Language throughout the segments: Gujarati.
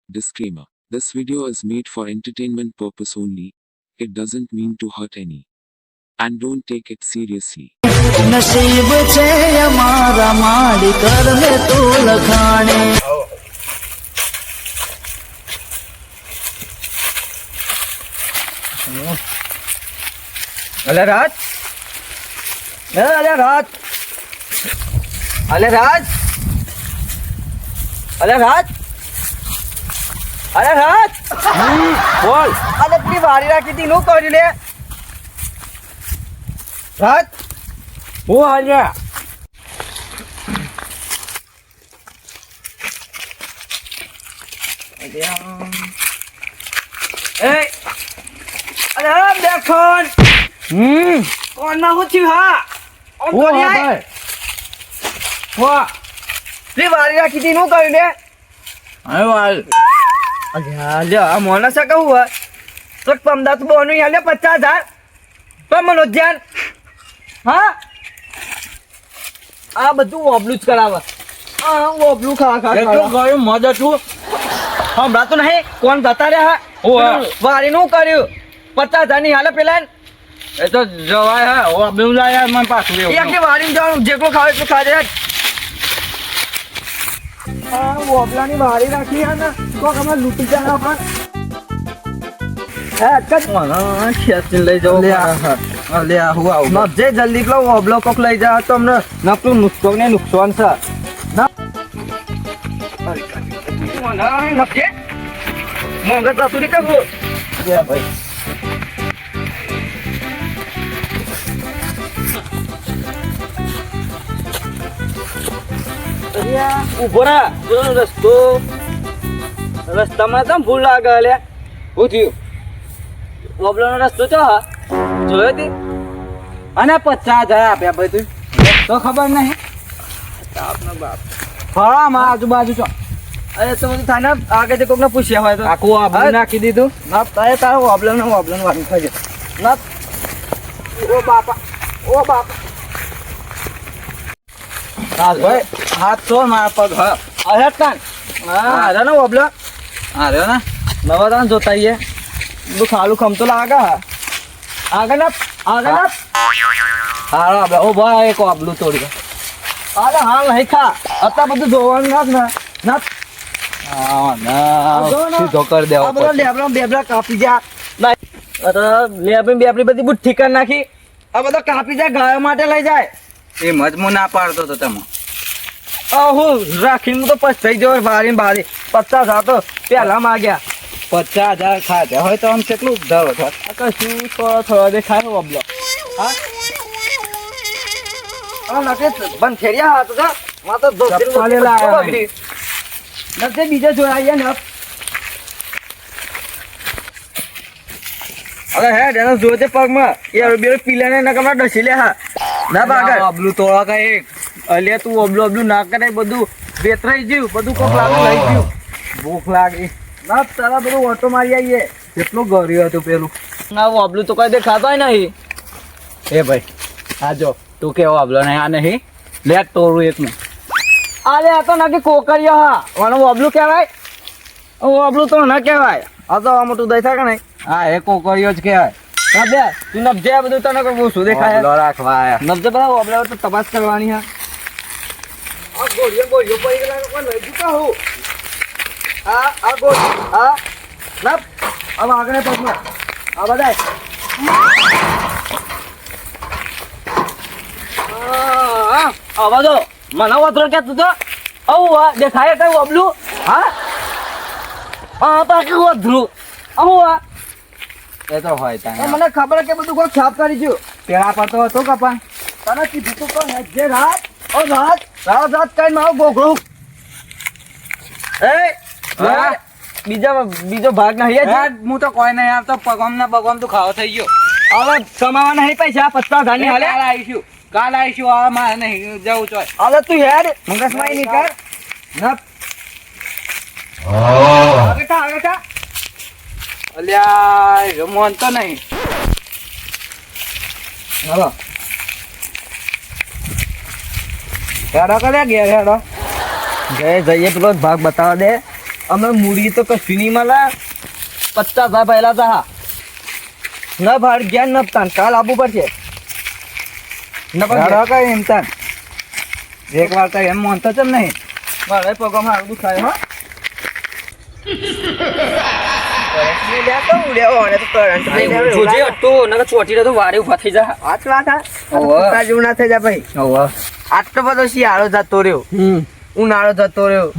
Disclaimer. This video is made for entertainment purpose only. It doesn't mean to hurt any. And don't take it seriously. નસીબ છે અમારા માડી કરને તું લખાણે અલે રાજ અલે રાજ અલે રાજ અલે રાજ અલે રાજ બોલ અલે પેલી વારી રાખી હતી નું કર્યું લે રાજ હું હાલ્યા એ અરે દેખોન કોણ ના હું છું હા ઓમ કોણ આય વાહ લે વારી રાખી હતી નું કર્યું લે અરે વાલ અલે આ મોના સા કહું હે તો પમદા તો બોનું યાલે 50000 પણ મનોજ્યાન હા આ બધું ઓબલું જ કરાવે આ ઓબલું ખા એટલું ગયું મદદ છું હમણાં તો નહીં કોણ જતા રહ્યા વારી નું કર્યું 50000 ની હાલે પેલા એ તો જવાય હે ઓબલું લાયા મને પાછું એક કે વારી જવાનું જેટલું ખાવ એટલું ખાજે આ ઓબલાની વારી રાખી હે ને તો તમે લૂટી જાય પણ હે કદ મને ખેંચી લઈ જાવ લે હું આવું નજે જલ્દી પેલો ઓબલો કોક લઈ જા તો અમને નકરું નુકસાન છે ના નકે મોંઘા તો નહીં કહું લે ભાઈ ઉભો રા રસ્તામાં તો ભૂલ લાગે લે શું થયું ઓબલાનો રસ્તો ચો હા જોયો તી અને 50000 આપ્યા ભાઈ તું તો ખબર નહીં આપનો બાપ હા માં આજુબાજુ છો અરે તો બધું થાને આગળ જે કોકને પૂછ્યા હોય તો આખું આબુ નાખી દીધું ના તારે તારો ઓબલાનો વાળી થઈ ના ઓ બાપા હા ભાઈ હાથ તો મારા પગ હા અરે કાન હા અરે ને ઓબલા અરે ને નવા તાન જોતા આઈએ બધું ખાલું ખમતો લાગે આગળ હાલો આપણે ઓ ભાઈ એક આબલું તોડી ગયો અરે હા નહીં ખા અત્યારે બધું જોવાનું ના સીધો કરી દેવો બેબલા કાપી જા બેબલી બધી બુટ ઠીકર નાખી આ બધા કાપી જાય ગાયો માટે લઈ જાય એ મજમુ ના પાડતો તો તમે હું રાખીને તો પછાઈ જવો બારી 50000 તો પહેલા માગ્યા 50000 ખાધા હોય તો આમ કેટલું ધરો થાય શું થોડો દેખાય ઓબલો હા નાખે બંધ ફેર્યા હા તો માં તો નજે બીજા જોયા ને અરે હે જેનો જોતે પગમાં યાર બે પીલાને ના કમરા ડસી લે હા ના બાગા ઓબલું તોળા કા એક અલે તું ઓબલું ના કરે બધું વેતરાઈ ગયું બધું કોક લાગે લઈ ગયું ભૂખ લાગી ના તારા બધું ઓટો મારી આવીએ કેટલું ગર્યું હતું પેલું ના ઓબલું તો કઈ દેખાતો નહીં એ ભાઈ આ જો તું કેવો ઓબલો નહીં આ નહીં લે તોરું એકનું અરે આ તો નાખી કોકરિયો હા મને ઓબલું કહેવાય ઓબલું તો ના કહેવાય આ તો આ મોટું દઈ થાય કે નહીં હા એ કોકરિયો જ કહેવાય હા બે તું નબજે આ બધું તને કોઈ શું દેખાય રાખવા નબજે બધા ઓબલા તો તપાસ કરવાની હા આ ગોળીઓ પડી ગયેલા કોઈ લઈ ચૂકા હું આ ગોળી હા નપ હવે આગળ પગમાં આ બધા આવા દો મને વાતરો કે તું તો આવું દેખાય કઈ ઓબલું હા પાકી વધરું આવું એ તો હોય તાને મને ખબર કે બધું કોઈ છાપ કરી ગયું પેલા પર તો હતો કપા તને કીધું તું કોણ જે રાત કઈ મારો ગોગળું એ બીજો ભાગ નહીં હું તો કોઈ નહીં આવતો પગમ તું ખાવો થઈ ગયો હવે કમાવા નહીં પૈસા 50000 ની હાલે આવીશું કાલ આવીશું હવે મારે નહીં જવું ચોય હવે તું યાર મંગસમાઈ નહીં કર આગળ અલ્યા મોન તો નહીં હાલો હેડો કરે ઘેર હેડો જઈએ પેલો ભાગ બતાવવા દે અમે મૂડી તો કશું નહીં મળે 50,000 પહેલા તો હા ન ભાડ ગયા ન તાન કાલ આવવું પડશે કઈ એમ તાન એક વાર કઈ એમ માનતો છે નહીં મારે પગમાં આવું દુખાય હો જોજે અટ્ટો નકર ચોટીને તો વારે ઉભા થઈ જા આટલા થા ઓવે. જેવું ના થઈ જાય ભાઈ આટલો બધો શિયાળો જતો રહ્યો ઉનાળો જતો રહ્યો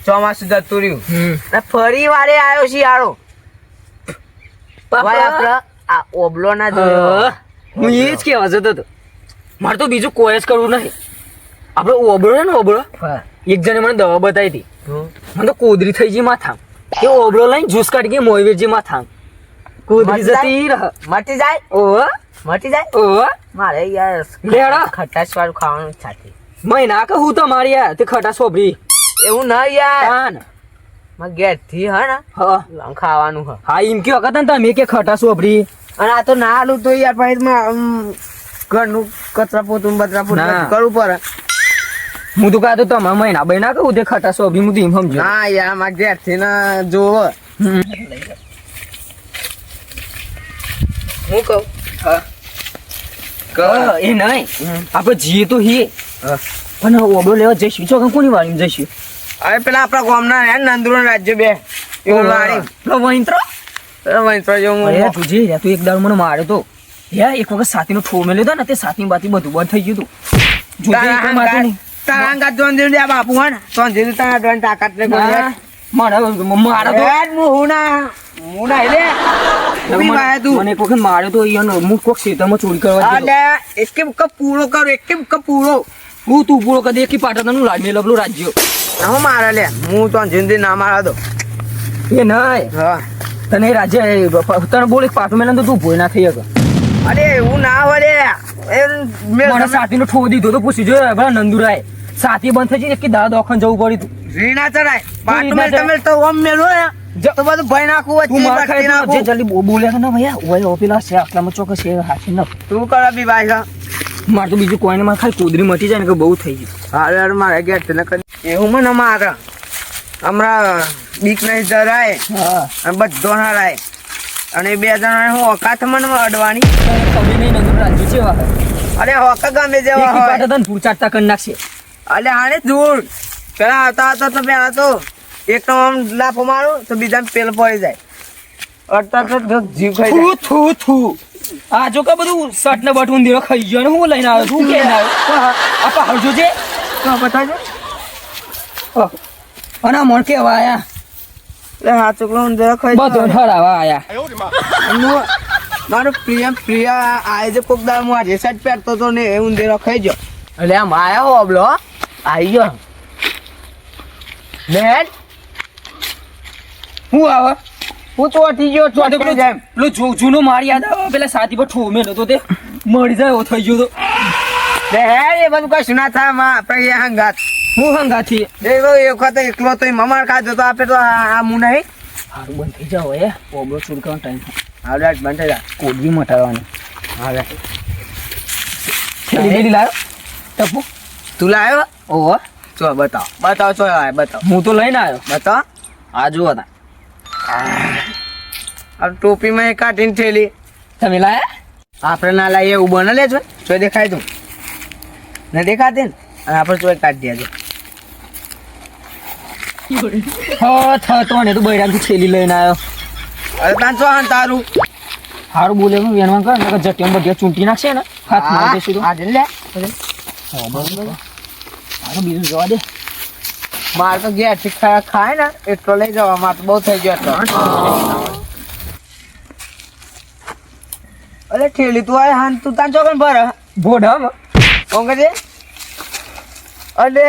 ચોમાસું જતું રહ્યું ને ફરી વારે આવ્યો શિયાળો ભાઈ આપડે આ ઓબલો ના જોયો હું એ જ કહેવા જતો હતો મારે તો બીજું કોઈ જ કરવું નહીં આપણે ઓબળો ને ઓબળો એક જણે મને દવા બતાવી હતી મને તો કોદરી થઈ ગઈ માથા એ ઓબળો લઈને જ્યુસ કાઢી ગઈ મોયવીરજી માથા કોદરી જતી રહ મટી જાય ઓહ મટી જાય ઓહ મારે યાર લેડા ખટાશ વાળું ખાવાનું છાતી મહિના કે હું તમારી યાર તે ખટા સોભરી એવું ના યાર કાન મારે ઘેર થી હે ને હા ખાવાનું હે હા એમ કયો હતા ને તમે કે ખટા સોભરી અને આ તો ના હાલું તો યાર પછી ઘરનું કચરા પોતું બચરા પોતું ના. કરવું પડે હું તો કાં તો તમારા મહિના બહેના કહું તે ખટા સોભરી હું તો એમ સમજો ના યાર મારે ઘેર થી ને જોવો હું કહું એ નહીં આપણે જીએ તો હીએ પણ ઓબળો લેવા જઈશું છો કોની વાળી જઈશું હવે પેલા આપણા ગામના હે ને નંદુરન રાજ્ય બે એવું વાળી પેલો વૈંત્રો વંશો જેવું અરે તુજે યાર તું એક દાડો મને માર્યો તો યાર એક વખત સાતીનો ઠો મેલ્યો હતો ને તે સાતી બાતી બધું બંધ થઈ ગયું હતું જોજે એક માથે નહીં તારા અંગાત જોન દે બાપુ હે ને તો જીલ તારા ડન તાકાત ને કોઈ ના, મારા તો હું ના લે ઉભી બાય તું મને એક વખત માર્યો તો યાર હું કોક ખેતરમાં ચોરી કરવા ગયો અલે એકે કપ પૂરો કર એકે કપ પૂરો હું તું પૂરો કદી એકી પાટણનું લાડ મેં લબલું રાજ્યો ના હું મારા લે હું તો જિંદગી ના મારા દો એ નહીં હા તને રાજ્ય તને બોલ એક પાટો મેલા તો તું ભોય ના થઈ શકે અરે એવું ના વળે મને સાતીનો ઠો દીધો તો પૂછી જો ભલા નંદુરાય સાતી બંધ થઈ જઈને એક દાદા દવાખાને જવું પડ્યું હતું રીણા ચડાય પાટું રીણા મેલ તમે તો ઓમ મેલો ને તો બધું ભય નાખું તું માર વચ્ચે ખાય નાખું તો જે જલ્દી બોલ્યા કે ના ભૈયા ઓય ઓપેલા છે આટલામાં ચોક્કસ છે હાથી ન તું કરા બી ભાઈ મારે તો બીજું કોઈને મારે ખાલી કુદરી મટી જાય ને કે બહુ થઈ ગયું હારે મારે ઘેર છે ને કરી એવું મને મારે હમણાં બીક નહીં જરાય હા અને બધો હરાય અને બે જણા હું ઓકાત મને અડવાની ખબર નહીં નંદર રાજ્ય છે વાહ અરે હોકા ગમે જેવા એક હોય પાટો તને ધૂળ ચાટતા કરી નાખશે અલે હાણે ધૂળ પેલા આવતા હતા તો પેલા તો એક તો આમ લાફો મારું તો બીજા પેલ પડી જાય અડતા તો જીવ ખાઈ જાય થુ થુ આ જો કે બધું શર્ટ ને બટન દીરો ખાઈ ગયો ને હું લઈને આવ્યો તું કે આવ્યો આ પહાડ જોજે તો બતાજો અને આ મણ કેવા આયા એટલે હા ચોકલો જરા ખાઈ બધો ઠરાવા આયા મારો પ્રિય આય જે કોક દાળ હું આજે સાઈડ પહેરતો તો ને એ ઊંધેરો ખાઈ ગયો એટલે આમ આયા હો અબલો આવી ગયો બેન હું આવે હું ચોટી ગયો ચોટી જાય પેલો જૂનો મારી યાદ આવે પેલા સાથી પર ઠો મેલો તો તે મળી જાય એવો થઈ ગયો તો બેન એ બધું કશું ના થાય માં આપણે એ હંગાત હું હંગાથી એ વખત એકલો તો મમાર ખાધો તો આપે તો આ હું નહીં સારું બંધ થઈ જાવ એ ઓબળો છોડવાનો ટાઈમ હાલ રાત બંધ થઈ જા કોડવી મટાડવાની હાલે થેલી બેલી લાવ્યો ટપુ તું લાવ્યો ઓહો ચો બતાવ બતાવ ચો લાવ્યો બતાવ હું તો લઈને આવ્યો બતાવ આ જુઓ તા આ ટોપીમાં એ કાઢીને થેલી તમે લાયા આપણે ના લાવીએ એવું બને લેજો ચોય દેખાય તું ને દેખાતી ને અને આપણે ચોય કાઢી દેજો હા થતો ને તું બૈરામથી થેલી લઈને આવ્યો અરે તાન ચો હાન તારું સારું બોલે હું વેણવા કર નકર જટિયામાં બધી ચૂંટી નાખશે ને હાથ મારી દેશું તો આજે લે સારું બીજું જવા દે મારે તો ઘેર થી ખાય ને એટલો લઈ જવા મારે તો બહુ થઈ ગયો એટલો અરે ઠેલી તું આય હાન તું તાન ચોકન ભર ભોડામ કોણ કે અલે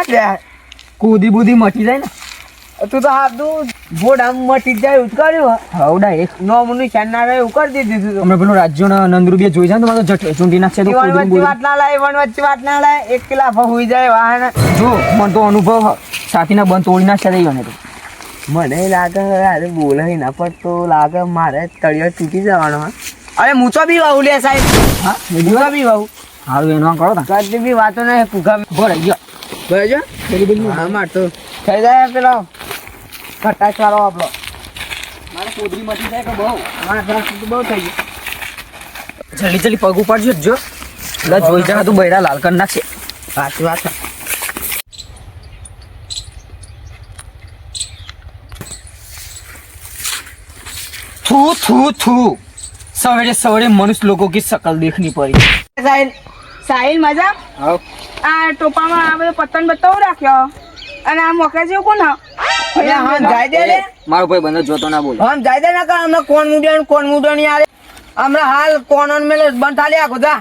લે કૂદી બુદી મટી જાય ને તું તો હાથ તું બોડા મટી જાય એવું જ કર્યું હવડા એક નોમનું નિશાન ના રહે એવું કરી દીધું તું હમણાં પેલું રાજ્યોના નંદરૂ બે જોઈ જાય ને તો મારે તો ચૂંટી નાખશે તો વન કૂદી વચ્ચે બુદી. વાત ના લાય વન વચ્ચે વાત ના લાય એક કિલા હોઈ જાય વાહન જો મને તો અનુભવ સાથીના બંધ તોડી નાખ્યા થઈ ગયો ને તો મને લાગે અરે બોલાય ના પડતો લાગે મારે તળિયો તૂટી જવાનો હા અરે મૂચો બી વાવું લે સાહેબ હા મૂચો બી વાવું સારું એનું કરો તા કદી બી વાતો નહીં પૂગા ભરાઈ ગયો બરાબર પેલી બધી હા માર તો થઈ જાય પેલો ખટાશ વાળો આપલો મારે કોદરી મટી જાય કે બહુ મારા ઘર તો બહુ થઈ ગયું. જલ્દી જલ્દી પગ ઉપાડજો જો એટલે જોઈ જા તું બૈરા લાલ કરી નાખશે. સાચી વાત છે. थू थू थू सवेरे सवेरे मनुष्य लोगों की शकल देखनी पड़ी. સાહિલ સાહિલ મજા આ ટોપામાં આ બધો પતંગ બતાવો રાખ્યો અને આ મોકા જેવું કોણ અરે હા જાય દે લે. મારો ભાઈ બંધ જોતો ના બોલ. હમ જાય દે ના કર હમણાં કોણ મુડ્યો નહીં આવે હમણાં હાલ કોણ મેલે બંધ થાલી આખો જા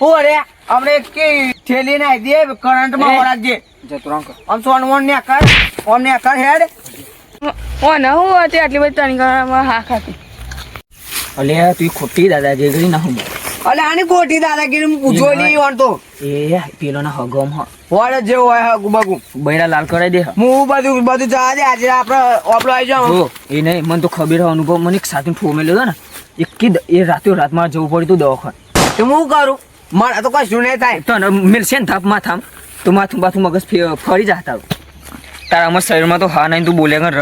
હું અરે હમણે કે થેલી નાખી દે કરંટ માં વરાજે જતો રામ કર. આમ સોન ને કર હેડ ઓ ના હું હતી આટલી બધી તણી કરવામાં હા ખાતી અલે તું ખોટી દાદાજી ગઈ ના હું અલે આની ગોઠી દાદાગીરી પૂછો નહીં વાળતો એ પેલો ના હગમ હ વાળે જેવો હોય હગુ બગુ બૈરા લાલ કરાઈ દે. હું બધું જવા દે આજે આપણે ઓપલો આવી જાવ જો એ નહીં મને તો ખબર હોય અનુભવ મને એક સાથે ફોમેલ્યો હતો ને એ રાતમાં જવું પડ્યું તું દવાખાને. તો હું કરું મારે તો કશું નહીં થાય તો મિલશે ને થાપ માથામ તો માથું મગજ ફરી જતા તારામાં શરીરમાં તો હા નહીં તું બોલ્યા કર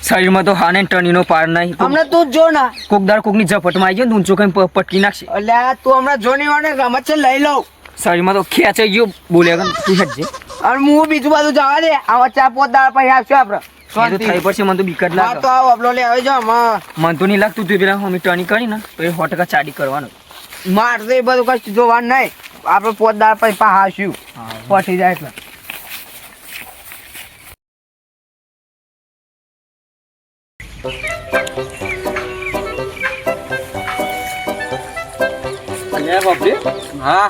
શરીરમાં તો હા નહીં ટણીનો પાર નહીં. હમણાં તું જો ના કોકદાર કોકની ઝપટમાં આવી ગયો ને ઊંચો કઈ પટકી નાખશે. અલ્યા તું હમણાં જો નહીં વાળે રમત છે લઈ લઉં શરીરમાં તો ખેંચાઈ ગયો બોલ્યા કર તું હેડજે. અને હું બીજું બધું જવા દે આવા ચાર પોત દાળ પછી આવશું આપણે એ તો થઈ પડશે મને તો બીક જ હા લાગે. તો આવો આપલો લે આવી જાવ મને તો નહીં લાગતું તું પેલા અમે ટર્ની કરી ને તો એ 100% ચાડી કરવાનું. માર તો એ બધું કશું જોવાનું નહીં આપણે પોત દાળ પછી પાછા આવશું પટી જાય એટલે હા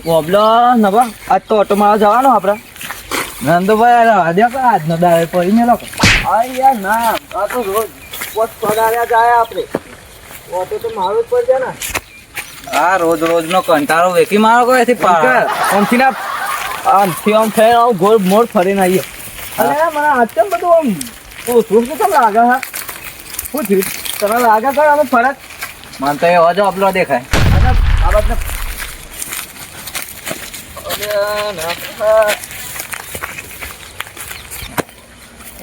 બોબલો નવા આજ તો ઓટો મારવા જવાનો આપણે. નંદુભાઈ આદ્યા કા આજનો દાળ પડી મેલો યાર ના આ તો રોજ પોત પડાર્યા જાય આપણે ઓટો તો મારું જ પડશે ને. આ રોજ નો કંટાળો વેકી મારો કોઈ આમથી ના આમથી આમ થઈ આમ ગોળ મોડ ફરીને આવીએ. અરે મને આજ કેમ બધું આમ ઓછું શું કેમ લાગે હા શું થયું તમે લાગે કર આમ ફરક મને તો એ હજો આપલો દેખાય આ બાજુ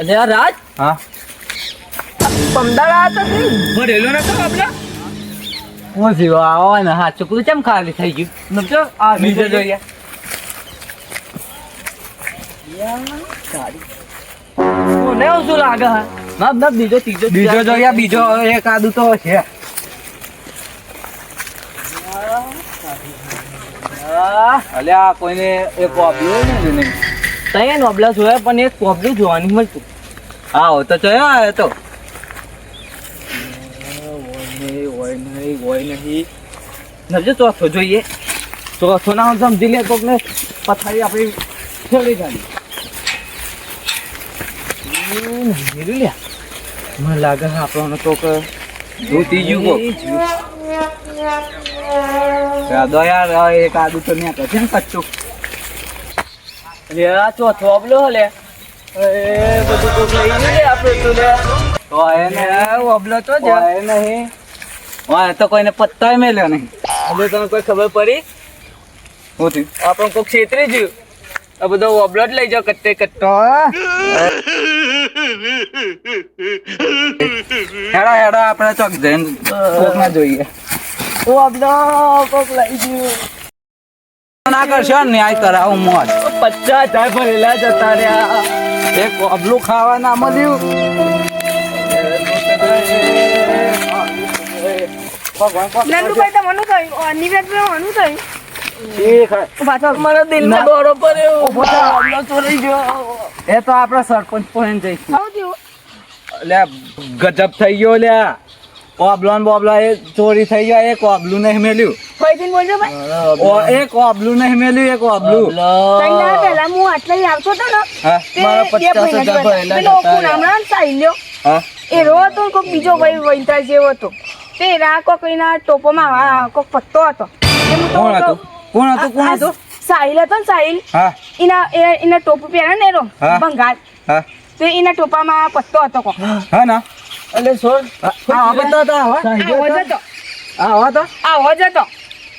અરે યાર રાજ હા પમદાડા હતા તે ભરેલો નતો આપણે હું જીવો આવો ને હા ચૂકલું કેમ ખાલી થઈ ગયું નમજો આ બીજો જોઈએ કોને ઓછું લાગે હા ના બીજો ત્રીજો જોઈએ બીજો એક આદુ તો છે અલ્યા કોઈને એક ઓબલું ને તઈ નોબલા જોયા પણ એક કોબલું જોવાની મળતું. હા તો ચયો આવ્યો તો હોય નહીં નજો ચોથો જોઈએ ચોથો ના સમજી લે કોક ને પથારી આપણી છેડી ગાડી લે મને લાગે છે આપણને તો કે ધોતી ગયું યાર એક આદુ તો ન્યા છે ને કચ્ચું લે આ ચોથો અબલો લે એ બધું કોક લઈ લે આપણે તો લે તો એને અબલો તો જ નહીં હા તો કોઈને પત્તા મેલ્યો નહીં એટલે તને કોઈ ખબર પડી શું થયું આપણને કોક છેતરી ગયું આ બધો અબલો જ લઈ જાઓ કટ્ટે કટ્ટો હેડા આપણે ચોક જઈને કોક ના જોઈએ અબલો કોક લઈ ગયું ના કરશો ન્યાય કરાવું મોજ 50,000 ભરેલા જતા રહ્યા એક અબલું ખાવા ના મળ્યું નંદુભાઈ તમને કહ્યું અનિવેદ મને થયું પાછો મારા દિલમાં દોડો પડ્યો અબલો ચોરી ગયો એ તો આપડે સરપંચ પણ જઈશું આવું થયું લે ગજબ થઈ ગયો લ્યા ઓબલોન બોબલા એ ચોરી થઈ ગયો એક ઓબલું નહીં મેલ્યું ફરીથી બોલજો ભાઈ એક ઓબલું નહીં મેલ્યું એક ઓબલું ત્રણ દાડા પહેલા હું આટલે આવતો હતો ને હા તે મારા બે 50,000 ભરેલા પેલો જતા રહ્યા. હમણાં સાહિલ્યો હા એ રો હતો ને કોક બીજો ભાઈ વૈંતા જેવો હતો તે રા કોક એના ટોપોમાં કોક પત્તો હતો એ હું તો કોણ હતું કોણ હતું કોણ હતું સાહિલ હતો ને સાહિલ હા એના ટોપું પહેરે ને એનો હા. બંગાળ હા તે એના ટોપામાં પત્તો હતો કોક હા ના એટલે છોડ આ બધા તો આવા આવો જ હતો આવા તો આવો જ હતો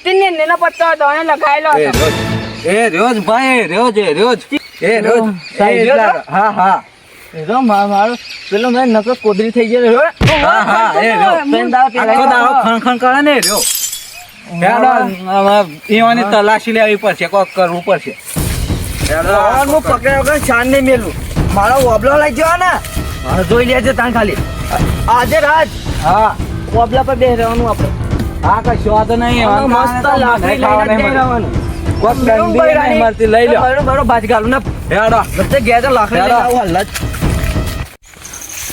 તે નેનો પત્તો હતો અને લગાયેલો હતો રોજ ભાઈ રોજ એ રોજ હા હા મારો પેલો મેં નકર કોદરી થઈ ગયેલો હા હા એ રહ્યો આખો દાડો ખણ કરે ને રહ્યો એવાની તલાશી લેવી પડશે કોક કરવું પડશે હું પકડ્યા વગર શાન નહીં મેલું મારો ઓબલો લઈ ગયો ને જોઈ લેજે તાણ ખાલી આજે રાત હા ઓબલા પર બેસી રહેવાનું આપણે હા કશો વાંધો નહીં મસ્ત લાકડી લઈને જ રહેવાનું કોક ડંડી નહીં મળતી લઈ લો બરોબર બાજ ગાલું ને હેડો વચ્ચે ગયા તો લાકડી લઈને આવું હાલ જ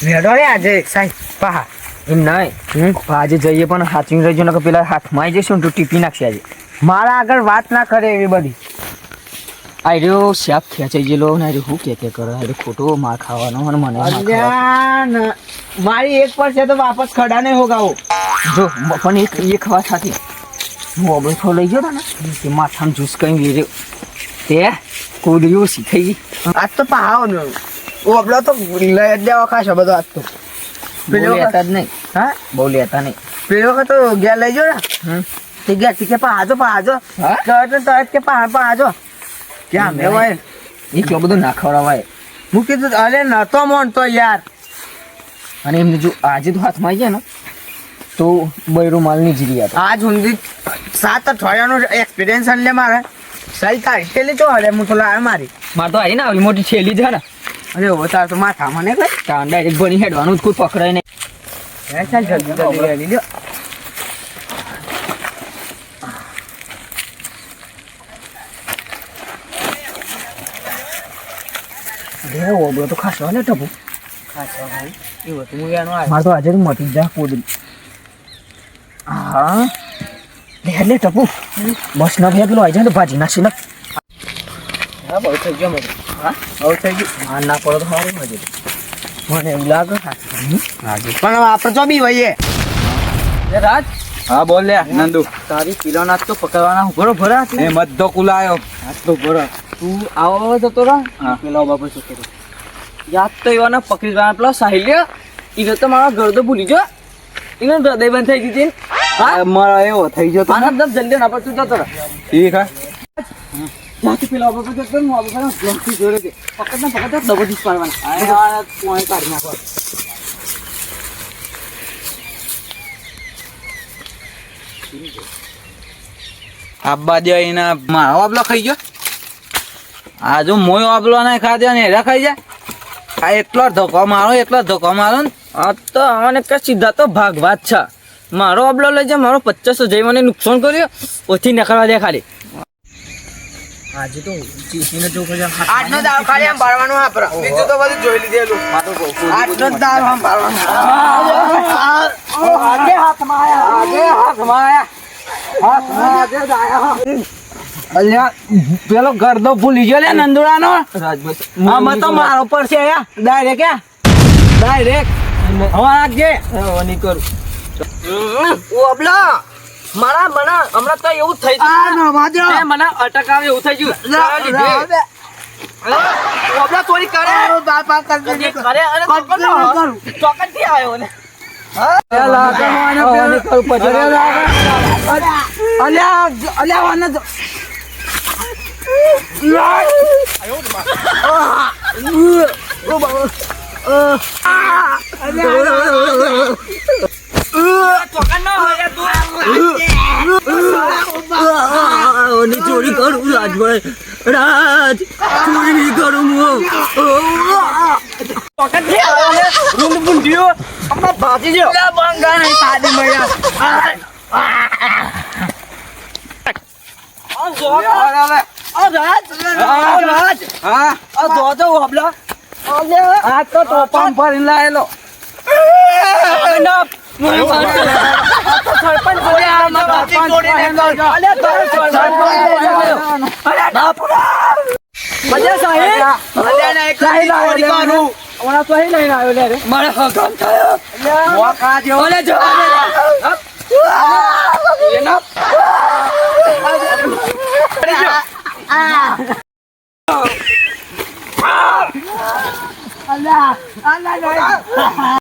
વેડો રે આજે સાહેબ પહા એમ નહીં આજે જઈએ પણ હાથવી રહેજો ને પેલા હાથમાં આવી જઈશું ને તું ટીપી નાખશે આજે મારા આગળ વાત ના કરે એવી બધી આ રહ્યો શાપ ખેંચાઈ ગયેલો ને શું કે કરે આ ખોટો માર ખાવાનો અને મને મારી એક પર છે તો વાપસ ખડા નહીં હોગાવો જો પણ એક વાત સાથે હું અબળો લઈ ગયો ને તે માથામાં જ્યુસ કઈ વેર્યો તે કોડિયો શીખાઈ ગઈ આજ તો પહાવો ને અબળો તો લઈ જ દેવા ખાશો બધો આજ તો પેલો લેતા જ નહીં હા બહુ લેતા નહીં પેલો વખત તો ગયા લઈ જો ને તે ગયા કે પહાજો તરત કે પહાજો ક્યાં મેવાય એટલો બધો ના ખવડાવાય હું કીધું અરે નતો મોનતો યાર અને એમને જો આજે તો હાથમાં આવી ગયા ને તો બૈરો માલ ની જીરી હતા આજ સુધી 7 અઠવાડિયાનો એક્સપિરિયન્સ લે મારે સારી તારી થેલી તો હરે હું તો લાવે મારી મારે તો આવી ને આવી મોટી થેલી છે ને અરે હવે તાર તો માથા મને કઈ તાર ડાયરેક્ટ ભણી હેડવાનું જ કોઈ પકડાય નહીં ચાલ જલ્દી લઈ લ્યો ઓબળો તો ખાસો ને ટપુ મારે તો આજે મટી જા કોદરી હા લે ટપુ બસ ના ભેગ લો આવી જાય તો ભાજી નાખી નાખ હા બહુ થઈ ગયો મને હા બહુ થઈ ગયું હા ના પડો તો સારું મજે મને એવું લાગે પણ આપણે તો બી વહીએ રાજ હા બોલ લે નંદુ તારી કિલોના તો પકડવાના બરોબર એ મધો કુલાયો આજ તો બરો તું આવો જતો રહો પેલા બાપુ શું કર્યું યાદ તો એવાના પકડી જવાના પેલો સાહિલ્ય એને તો મારા ઘર તો ભૂલી ગયો એને હૃદય બંધ થઈ ગઈ હા મારા એવો થઈ ગયો આના દમ જલ્દી ના પર તું જતો રહો ઠીક હા ત્યાંથી પેલા બાપુ જતો હું બાપુ બ્લોકથી જોડે કે પકડ ડબો દીસ પાડવાના આ પોણે કાઢી નાખો આબા દે એના મારો આબલો ખાઈ ગયો આ જો મોયો આબલો ના ખાધ્યો ને એરા ખાઈ જાય આ એટલો ધક્કો મારો ને આ તો આને કે સીધા તો ભાગવાત છે મારો અબલો લઈ જા મારો 25 જઈ મને નુકસાન કર્યો ઓથી નકળવા દે ખાલી આજે તો ચીસીને જો કે આજનો દાવ ખાલી આમ બાળવાનો આપરો બીજું તો બધું જોઈ લીધેલું આજનો દાવ આમ બાળવાનો આગે હાથમાં આયા અલ્યા પેલો ગરદો ભૂલી ગયો લે નંદુડાનો આમાં તો મારો પર છે ડાયરેક્ટ હવે આગજે નહીં કરું ઓબલા મારા મને હમણાં તો એવું થઈ ગયું મને અટક આવે એવું થઈ ગયું ઓબલા ચોરી કરે કરે અને ચોકન થી આવ્યો ને ચોરી કરું રાજભાઈ રાજ ચોરી કરું ભાજી જો બંગા નહીં સાદી આ તો તોફાન ફરીને લાયેલો